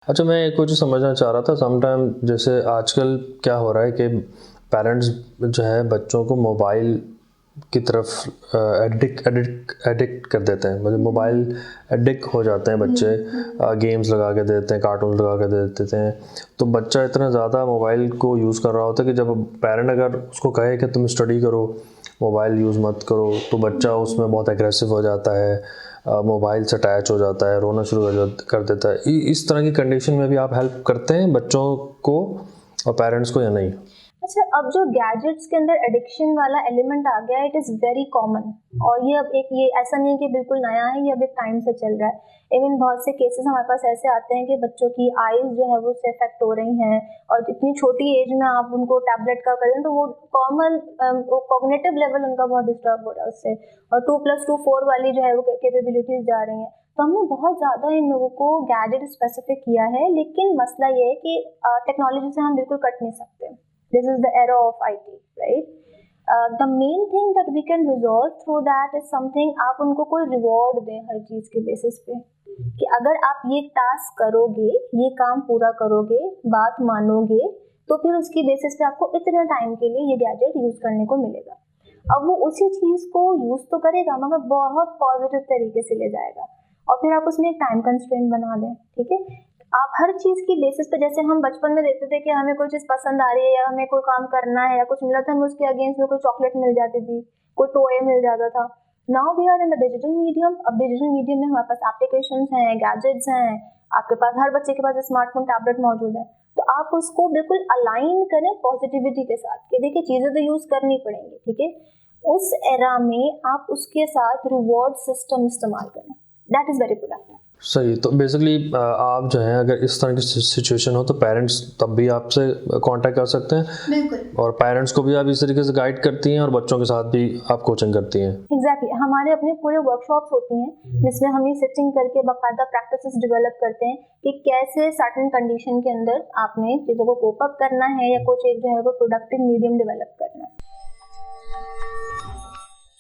अच्छा, मैं एक और चीज़ समझना चाह रहा था। समटाइम जैसे आजकल क्या हो रहा है कि पेरेंट्स जो है बच्चों को मोबाइल की तरफ एडिक्ट कर देते हैं, मतलब मोबाइल एडिक्ट हो जाते हैं बच्चे। गेम्स लगा के देते हैं, कार्टून लगा के दे देते हैं, तो बच्चा इतना ज़्यादा मोबाइल को यूज़ कर रहा होता है कि जब पेरेंट अगर उसको कहे कि तुम स्टडी करो, मोबाइल यूज़ मत करो, तो बच्चा उसमें बहुत एग्रेसिव हो जाता है, मोबाइल से अटैच हो जाता है, रोना शुरू कर देता है। इस तरह की कंडीशन में भी आप हेल्प करते हैं बच्चों को और पेरेंट्स को, या नहीं? अच्छा, अब जो गैजेट्स के अंदर एडिक्शन वाला एलिमेंट आ गया है, इट इज़ वेरी कॉमन। और ये अब ये ऐसा नहीं है कि बिल्कुल नया है, ये अब एक टाइम से चल रहा है। इवन बहुत से केसेस हमारे पास ऐसे आते हैं कि बच्चों की आईज जो है वो उससे इफेक्ट हो रही हैं, और इतनी छोटी एज में आप उनको टैबलेट का करें तो वो कॉमन कॉग्निटिव लेवल उनका बहुत डिस्टर्ब हो रहा है उससे, और 2+2 4 वाली जो है वो कैपेबिलिटीज जा रही हैं। तो हमने बहुत ज़्यादा इन लोगों को गैजेट स्पेसिफिक किया है, लेकिन मसला ये है कि टेक्नोलॉजी से हम बिल्कुल कट नहीं सकते। This is the era of IT, right? The main thing that we can resolve through that is something, आप उनको कोई रिवॉर्ड दें हर चीज के बेसिस पे, कि अगर आप ये टास्क करोगे, ये काम पूरा करोगे, बात मानोगे, तो फिर उसकी बेसिस पे आपको इतने टाइम के लिए ये गैजेट यूज करने को मिलेगा। अब वो उसी चीज को यूज तो करेगा मगर बहुत पॉजिटिव तरीके से ले जाएगा, और फिर आप उसमें एक टाइम कंस्ट्रेंट बना दें, ठीक है। आप हर चीज की बेसिस पे, जैसे हम बचपन में देखते थे कि हमें कोई चीज पसंद आ रही है या हमें कोई काम करना है या कुछ मिला था, हमें उसके अगेंस्ट में कोई चॉकलेट मिल जाती थी, कोई टॉय मिल जाता था। Now we are in the digital medium. अब डिजिटल मीडियम में हमारे पास एप्लीकेशंस हैं, गैजेट्स हैं, आपके पास हर बच्चे के पास स्मार्टफोन टैबलेट मौजूद है। तो आप उसको बिल्कुल अलाइन करें पॉजिटिविटी के साथ कि देखिए चीजें तो यूज करनी पड़ेंगी, ठीक है। उस एरा में आप उसके साथ रिवॉर्ड सिस्टम इस्तेमाल करें, दैट इज वेरी प्रोडक्टिव। सही। तो बेसिकली आप जो है अगर इस तरह की सिचुएशन हो तो पेरेंट्स तब भी आपसे कांटेक्ट कर सकते हैं, बिल्कुल। और पेरेंट्स को भी आप इस तरीके से गाइड करती हैं और बच्चों के साथ भी आप कोचिंग करती हैं। एग्जैक्टली, हमारे अपने पूरे वर्कशॉप्स होती हैं जिसमें हम ये सेटिंग करके बाकायदा प्रैक्टिसेस डेवलप करते हैं कि कैसे सर्टेन कंडीशन के अंदर आपने चीज़ों को कोप अप करना है या कुछ एक जो है वो प्रोडक्टिव मीडियम डेवलप करना है।